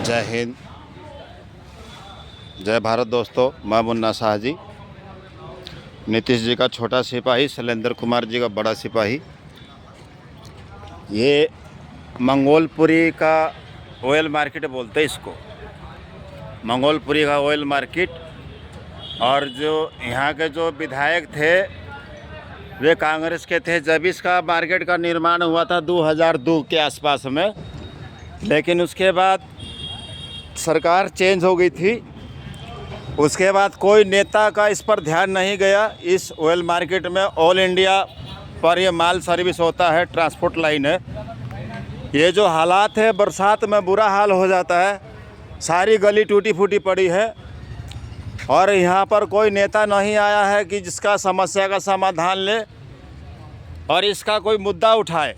जय हिंद, जय भारत दोस्तों। मैं मुन्ना शाह जी, नीतीश जी का छोटा सिपाही, शैलेंद्र कुमार जी का बड़ा सिपाही। ये मंगोलपुरी का ऑयल मार्केट बोलते हैं इसको, मंगोलपुरी का ऑयल मार्केट। और जो यहाँ के जो विधायक थे वे कांग्रेस के थे जब इसका मार्केट का निर्माण हुआ था 2002 के आसपास में। लेकिन उसके बाद सरकार चेंज हो गई थी। उसके बाद कोई नेता का इस पर ध्यान नहीं गया। इस ऑयल मार्केट में ऑल इंडिया पर ये माल सर्विस होता है, ट्रांसपोर्ट लाइन है। ये जो हालात है, बरसात में बुरा हाल हो जाता है, सारी गली टूटी फूटी पड़ी है। और यहाँ पर कोई नेता नहीं आया है कि जिसका समस्या का समाधान ले और इसका कोई मुद्दा उठाए।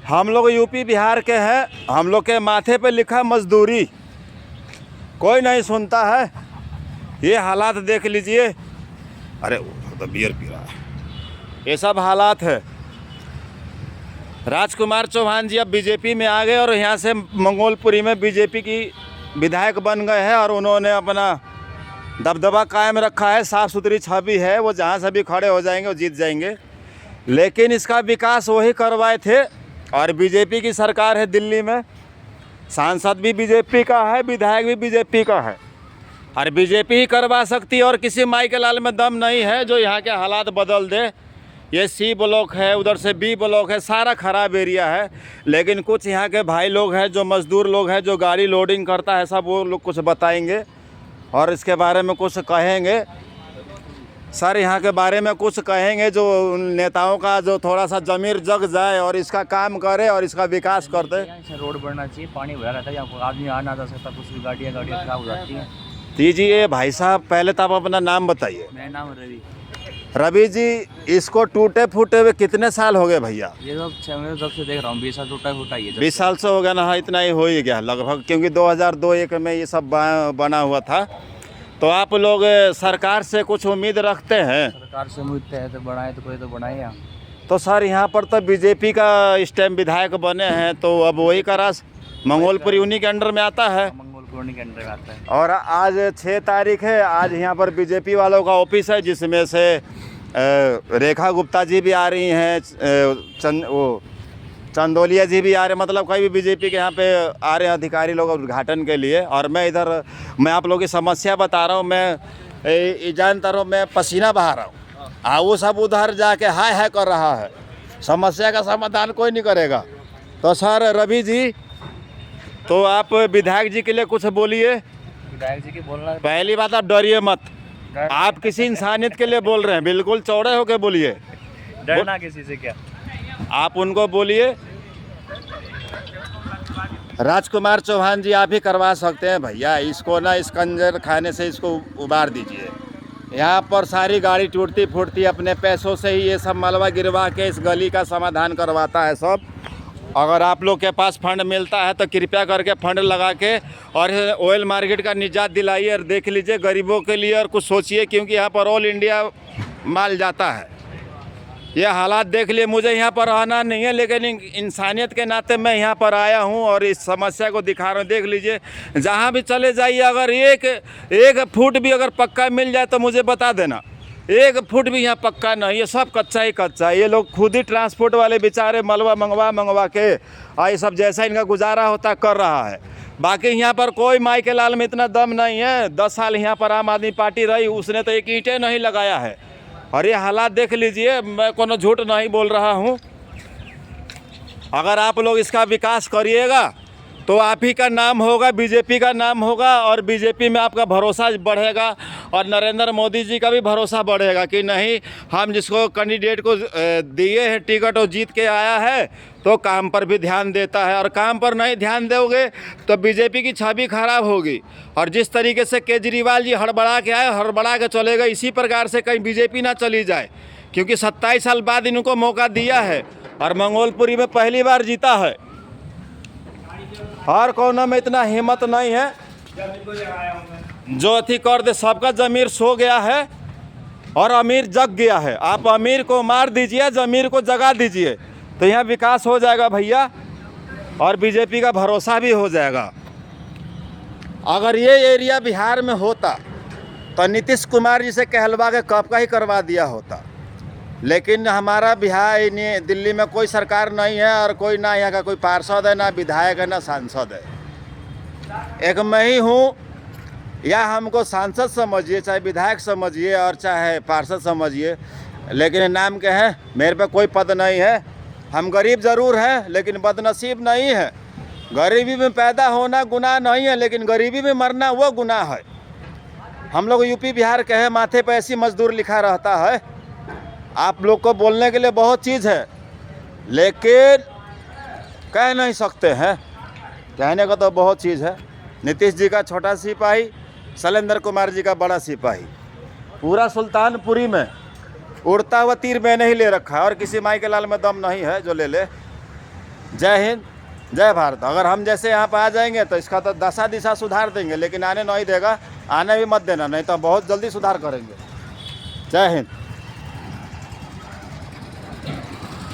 हम लोग यूपी बिहार के हैं, हम लोग के माथे पे लिखा मजदूरी, कोई नहीं सुनता है। ये हालात देख लीजिए। अरे वो तो बियर पी रहा है। ये सब हालात है। राजकुमार चौहान जी अब बीजेपी में आ गए और यहाँ से मंगोलपुरी में बीजेपी की विधायक बन गए हैं और उन्होंने अपना दबदबा कायम रखा है। साफ़ सुथरी छवि है, वो जहाँ से भी खड़े हो जाएंगे वो जीत जाएंगे। लेकिन इसका विकास वही करवाए थे। और बीजेपी की सरकार है दिल्ली में, सांसद भी बीजेपी का है, विधायक भी बीजेपी का है। और बीजेपी ही करवा सकती है और किसी माई के लाल में दम नहीं है जो यहाँ के हालात बदल दे। ये सी ब्लॉक है, उधर से बी ब्लॉक है, सारा ख़राब एरिया है। लेकिन कुछ यहाँ के भाई लोग हैं, जो मज़दूर लोग हैं, जो गाड़ी लोडिंग करता है, सब वो लोग कुछ बताएंगे और इसके बारे में कुछ कहेंगे। सर यहाँ के बारे में कुछ कहेंगे जो नेताओं का जो थोड़ा सा ज़मीर जग जाए और इसका काम करे और इसका विकास कर दे। रोड बनना चाहिए, पानी भरा रहता है, यहाँ आदमी आ ना जा सकता, कुछ भी गाड़ियाँ खराब हो जाती हैं। दीजिए भाई साहब, पहले तो आप अपना नाम बताइए। मेरा नाम रवि। रवि जी, इसको टूटे फूटे हुए कितने साल हो गए भैया? ये सब जब से देख रहा हूँ 20 साल टूटा फूटा ही है। 20 साल से हो गया ना? हाँ, इतना ही हो ही गया लगभग, क्योंकि 2002-01 में ये सब बना हुआ था। तो आप लोग सरकार से कुछ उम्मीद रखते हैं? सरकार से उम्मीद है तो बढ़ाए, तो कोई तो बढ़ाए यहाँ। तो सर यहाँ पर तो बीजेपी का इस टाइम विधायक बने हैं, तो अब वही का रास मंगोलपुरी उन्हीं के अंडर में आता है। मंगोलपुरी के अंडर में आता है। और आज 6 तारीख है। आज यहाँ पर बीजेपी वालों का ऑफिस है, जिसमें से रेखा गुप्ता जी भी आ रही हैं, चंदोलिया जी भी आ रहे हैं। मतलब कई भी बीजेपी के यहाँ पे आ रहे हैं अधिकारी लोग उद्घाटन के लिए। और मैं आप लोगों की समस्या बता रहा हूँ। मैं जानता रहा हूँ, मैं पसीना बहा रहा हूँ। वो सब उधर जाके हाय हाय कर रहा है, समस्या का समाधान कोई नहीं करेगा। तो सर रवि जी, तो आप विधायक जी के लिए कुछ बोलिए। विधायक जी की बोलना, पहली बात, आप डरिए मत। आप किसी इंसानियत के लिए बोल रहे हैं, बिल्कुल चौड़े होकर बोलिए। डरना किसी से क्या? आप उनको बोलिए। राजकुमार चौहान जी, आप ही करवा सकते हैं भैया। इसको ना इस कंजर खाने से इसको उबार दीजिए। यहाँ पर सारी गाड़ी टूटती फूटती, अपने पैसों से ही ये सब मलबा गिरवा के इस गली का समाधान करवाता है सब। अगर आप लोग के पास फंड मिलता है तो कृपया करके फंड लगा के और ऑयल मार्केट का निजात दिलाइए और देख लीजिए गरीबों के लिए और कुछ सोचिए, क्योंकि यहाँ पर ऑल इंडिया माल जाता है। ये हालात देख लिए। मुझे यहाँ पर आना नहीं है, लेकिन इंसानियत के नाते मैं यहाँ पर आया हूँ और इस समस्या को दिखा रहा हूँ। देख लीजिए, जहाँ भी चले जाइए, अगर एक फुट भी अगर पक्का मिल जाए तो मुझे बता देना। 1 फुट भी यहाँ पक्का नहीं है, सब कच्चा ही कच्चा है। ये लोग खुद ही ट्रांसपोर्ट वाले बेचारे मलबा मंगवा के ये सब जैसा इनका गुजारा होता कर रहा है। बाकी यहाँ पर कोई माई के लाल में इतना दम नहीं है। 10 साल यहाँ पर आम आदमी पार्टी रही, उसने तो एक ईंटें नहीं लगाया है। और ये हालात देख लीजिए, मैं कोनो झूठ नहीं बोल रहा हूँ। अगर आप लोग इसका विकास करिएगा तो आप ही का नाम होगा, बीजेपी का नाम होगा और बीजेपी में आपका भरोसा बढ़ेगा और नरेंद्र मोदी जी का भी भरोसा बढ़ेगा कि नहीं, हम जिसको कैंडिडेट को दिए हैं टिकट और जीत के आया है तो काम पर भी ध्यान देता है। और काम पर नहीं ध्यान दोगे तो बीजेपी की छवि खराब होगी। और जिस तरीके से केजरीवाल जी हड़बड़ा के आए, हड़बड़ा के चले गए, इसी प्रकार से कहीं बीजेपी ना चली जाए, क्योंकि 27 साल बाद इनको मौका दिया है और मंगोलपुरी में पहली बार जीता है। हर कोना में इतना हिम्मत नहीं है जो अथी कर दे। सबका ज़मीर सो गया है और अमीर जग गया है। आप अमीर को मार दीजिए, ज़मीर को जगा दीजिए, तो यहाँ विकास हो जाएगा भैया और बीजेपी का भरोसा भी हो जाएगा। अगर ये एरिया बिहार में होता तो नीतीश कुमार जी से कहलवा के कब का ही करवा दिया होता। लेकिन हमारा बिहार दिल्ली में कोई सरकार नहीं है और कोई ना यहाँ का कोई पार्षद है, ना विधायक है, ना सांसद है। एक मैं ही हूँ, या हमको सांसद समझिए, चाहे विधायक समझिए और चाहे पार्षद समझिए, लेकिन नाम के हैं, मेरे पे कोई पद नहीं है। हम गरीब ज़रूर हैं लेकिन बदनसीब नहीं है। गरीबी में पैदा होना गुनाह नहीं है, लेकिन गरीबी में मरना वो गुनाह है। हम लोग यूपी बिहार के हैं, माथे पे ऐसी मजदूर लिखा रहता है। आप लोग को बोलने के लिए बहुत चीज़ है, लेकिन कह नहीं सकते हैं। कहने का तो बहुत चीज़ है। नीतीश जी का छोटा सिपाही, शैलेंद्र कुमार जी का बड़ा सिपाही, पूरा सुल्तानपुरी में उड़ता हुआ तीर मैंने ही ले रखा है और किसी माई के लाल में दम नहीं है जो ले ले। जय हिंद, जय भारत। अगर हम जैसे यहाँ पर आ जाएंगे तो इसका तो दशा दिशा सुधार देंगे, लेकिन आने नहीं देगा। आने भी मत देना, नहीं तो बहुत जल्दी सुधार करेंगे। जय हिंद।